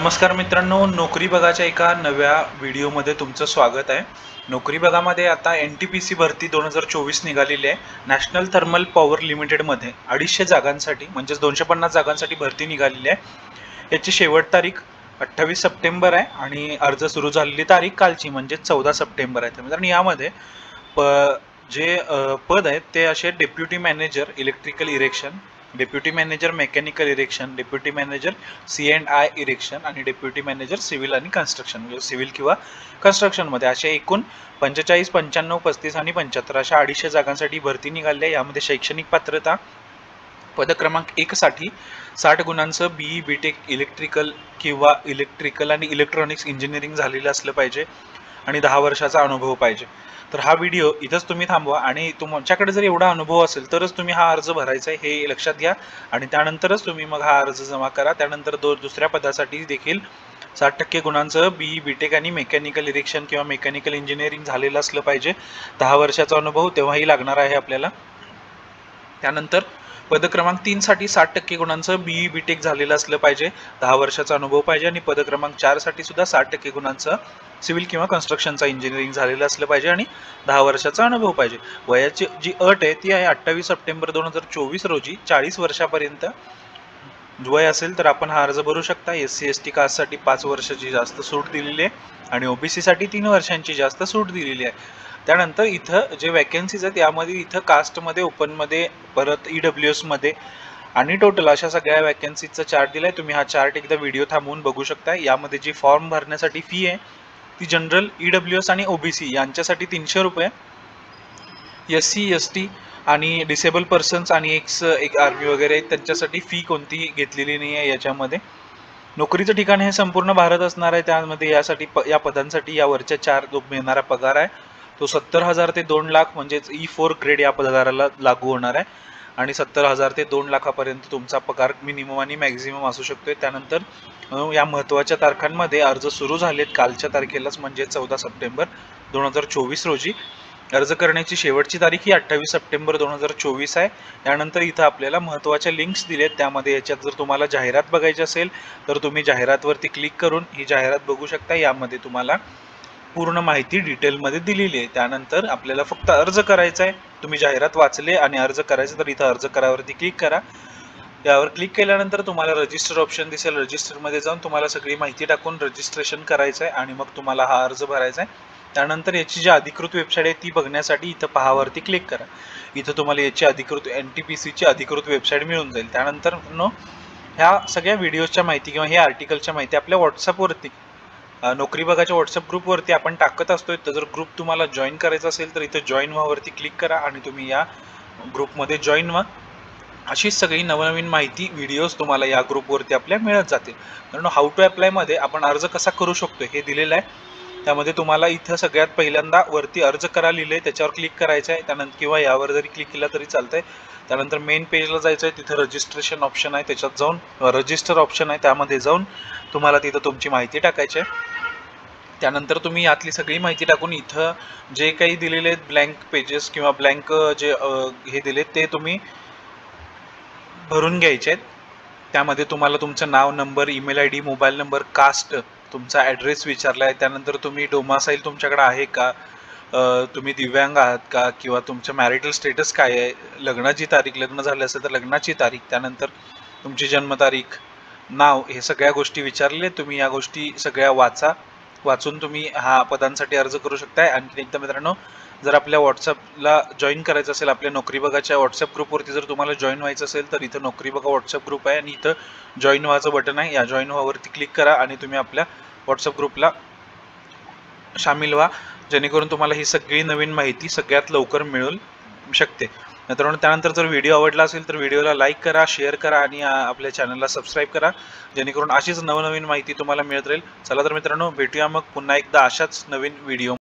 नमस्कार मित्रांनो, नोकरी बघाच्या एका नव्या व्हिडिओमध्ये तुमचं स्वागत आहे। नोकरी बघामध्ये आता NTPC भरती 2024 निघालेली आहे। नॅशनल थर्मल पॉवर लिमिटेडमध्ये 250 जागांसाठी म्हणजेच 250 जागांसाठी भरती निघालेली आहे। याची शेवट तारीख 28 सप्टेंबर आहे आणि अर्ज सुरू झालेली तारीख कालची म्हणजे 14 सप्टेंबर आहे। तर मित्रांनो यामध्ये जे पद आहेत ते असे deputy manager electrical erection, deputy manager mechanical erection, deputy manager C&I erection आणि डेप्युटी मॅनेजर सिव्हिल आणि कन्स्ट्रक्शन म्हणजे सिव्हिल किंवा कन्स्ट्रक्शनमध्ये असे एकूण 45, 95, 35 आणि 75 अशा 250 जागांसाठी भरती निघाली आहे। यामध्ये शैक्षणिक पात्रता पद क्रमांक 1 साठी 60 गुणांचं BE BTech इलेक्ट्रिकल किंवा इलेक्ट्रिकल आणि इलेक्ट्रॉनिक्स इंजिनिअरिंग झालेलं असलं पाहिजे आणि 10 वर्षाचा अनुभव पाहिजे। तर हा व्हिडिओ इथंच तुम्ही थांबवा आणि तुमच्याकडे जर एवढा अनुभव असेल तरच तुम्ही हा अर्ज भरायचा आहे हे लक्षात घ्या आणि त्यानंतरच तुम्ही मग हा अर्ज जमा करा। त्यानंतर दुसऱ्या पदासाठी देखील 60% गुणांचं BE BTech आणि मेकॅनिकल इरेक्शन किंवा मेकॅनिकल इंजिनिअरिंग झालेलं असलं पाहिजे, 10 वर्षाचा अनुभव तेव्हाही लागणार आहे आपल्याला। त्यानंतर पद क्रमांक 3 साठी 60% गुणांचं BE BTech झालेलं असलं पाहिजे, 10 वर्षाचा अनुभव पाहिजे आणि पद क्रमांक 4 साठी सुद्धा 60% गुणांचं सिव्हिल किंवा कन्स्ट्रक्शनचा इंजिनिअरिंग झालेलं असलं पाहिजे आणि 10 वर्षाचा अनुभव पाहिजे। वयाची जी अट आहे ती आहे 28 सप्टेंबर 2024 रोजी 40 वर्षापर्यंत वय असेल तर आपण हा अर्ज भरू शकता। SC ST कास्टसाठी 5 वर्षाची जास्त सूट दिलेली आहे आणि OBC साठी 3 वर्षांची जास्त सूट दिलेली आहे। त्यानंतर इथं जे वॅकन्सीज आहेत यामध्ये इथं कास्टमध्ये, ओपनमध्ये, परत EWS मध्ये आणि टोटल अशा सगळ्या वॅकन्सीजचा चार्ट दिलाय। तुम्ही हा चार्ट एकदा व्हिडिओ थांबवून बघू शकता। यामध्ये जी फॉर्म भरण्यासाठी फी आहे ती जनरल, EWS आणि OBC यांच्यासाठी 300 रुपये, SC ST आणि डिसेबल पर्सन्स आणि एक आर्मी वगैरे त्यांच्यासाठी फी कोणती घेतलेली नाही आहे। याच्यामध्ये नोकरीचं ठिकाण हे संपूर्ण भारत असणार आहे। त्यामध्ये यासाठी या पदांसाठी यावरच्या 4 जो मिळणारा पगार आहे तो 70,000 ते 2 लाख म्हणजेच E4 ग्रेड या पगाराला लागू होणार आहे आणि 70,000 ते 2 लाखापर्यंत तुमचा पगार मिनिमम आणि मॅक्झिमम असू शकतोय। त्यानंतर या महत्त्वाच्या तारखांमध्ये अर्ज सुरू झालेत कालच्या तारखेलाच म्हणजे 14 सप्टेंबर 2024 रोजी। अर्ज करण्याची शेवटची तारीख ही 28 सप्टेंबर 2024 आहे। त्यानंतर इथं आपल्याला महत्त्वाच्या लिंक्स दिलेत, त्यामध्ये याच्यात जर तुम्हाला जाहिरात बघायची असेल तर तुम्ही जाहिरातवरती क्लिक करून ही जाहिरात बघू शकता। यामध्ये तुम्हाला पूर्ण माहिती डिटेलमध्ये दिलेली आहे। त्यानंतर आपल्याला फक्त अर्ज करायचा आहे। तुम्ही जाहिरात वाचले आणि अर्ज करायचं तर इथं अर्ज करावरती क्लिक करा। यावर क्लिक केल्यानंतर तुम्हाला रजिस्टर ऑप्शन दिसेल, रजिस्टरमध्ये जाऊन तुम्हाला सगळी माहिती टाकून रजिस्ट्रेशन करायचं आहे आणि मग तुम्हाला हा अर्ज भरायचा आहे। त्यानंतर याची जी अधिकृत वेबसाईट आहे ती बघण्यासाठी इथं पहावरती क्लिक करा। इथं तुम्हाला याची अधिकृत NTPCची अधिकृत वेबसाईट मिळून जाईल। त्यानंतर ह्या सगळ्या व्हिडिओच्या माहिती किंवा हे आर्टिकलच्या माहिती आपल्या व्हॉट्सअपवरती नोकरी बघाच्या व्हॉट्सअप ग्रुपवरती आपण टाकत असतोय। तर जर ग्रुप तुम्हाला जॉईन करायचा असेल तर इथं जॉईन व्हावरती क्लिक करा आणि तुम्ही या ग्रुपमध्ये जॉईन व्हा। अशीच सगळी नवनवीन माहिती व्हिडिओज तुम्हाला या ग्रुपवरती आपल्या मिळत जातील। कारण हाऊ टू अप्लायमध्ये आपण अर्ज कसा करू शकतो हे दिलेलं आहे। त्यामध्ये तुम्हाला इथं सगळ्यात पहिल्यांदा वरती अर्ज करा लिहिलंय त्याच्यावर क्लिक करायचं आहे, त्यानंतर किंवा यावर जरी क्लिक केला तरी चालतंय। त्यानंतर मेन पेजला जायचं आहे, तिथं रजिस्ट्रेशन ऑप्शन आहे, त्याच्यात जाऊन रजिस्टर ऑप्शन आहे, त्यामध्ये जाऊन तुम्हाला तिथं तुमची माहिती टाकायची आहे। त्यानंतर तुम्ही यातली सगळी माहिती टाकून इथं जे काही दिलेले आहेत ब्लँक पेजेस किंवा ब्लँक जे हे दिलेत ते तुम्ही भरून घ्यायचे आहेत। त्यामध्ये तुम्हाला तुमचं नाव, number, email ID, mobile number, caste, तुमचा ॲड्रेस विचारला आहे। त्यानंतर तुम्ही डोमासाईल तुमच्याकडे आहे का, तुम्ही दिव्यांग आहात का किंवा तुमचं मॅरिटल स्टेटस काय आहे, लग्नाची तारीख, लग्न झालं असेल तर लग्नाची तारीख, त्यानंतर तुमची जन्मतारीख, नाव, हे सगळ्या गोष्टी विचारले। तुम्ही या गोष्टी सगळ्या वाचून तुम्ही हा पदांसाठी अर्ज करू शकताय। आणखी एकदा मित्रांनो, जर आपल्या व्हॉट्सअपला जॉईन करायचं असेल, आपल्या नोकरी बघाच्या व्हॉट्सअप ग्रुपवरती जर तुम्हाला जॉईन व्हायचं असेल तर इथं नोकरी बघा व्हॉट्सअप ग्रुप आहे आणि इथं जॉईन व्हायचं बटन आहे। या जॉईन व्हावरती क्लिक करा आणि तुम्ही आपल्या व्हॉट्सअप ग्रुपला सामील व्हा, जेणेकरून तुम्हाला ही सगळी नवीन माहिती सगळ्यात लवकर मिळू शकते। मित्रांनो, त्यानंतर जर व्हिडिओ आवडला असेल तर व्हिडिओला लाईक करा, शेअर करा आणि आपल्या चॅनलला सबस्क्राईब करा, जेणेकरून अशीच नवनवीन माहिती तुम्हाला मिळत राहील। चला तर मित्रांनो, भेटूया मग पुन्हा एकदा अशाच नवीन व्हिडिओ।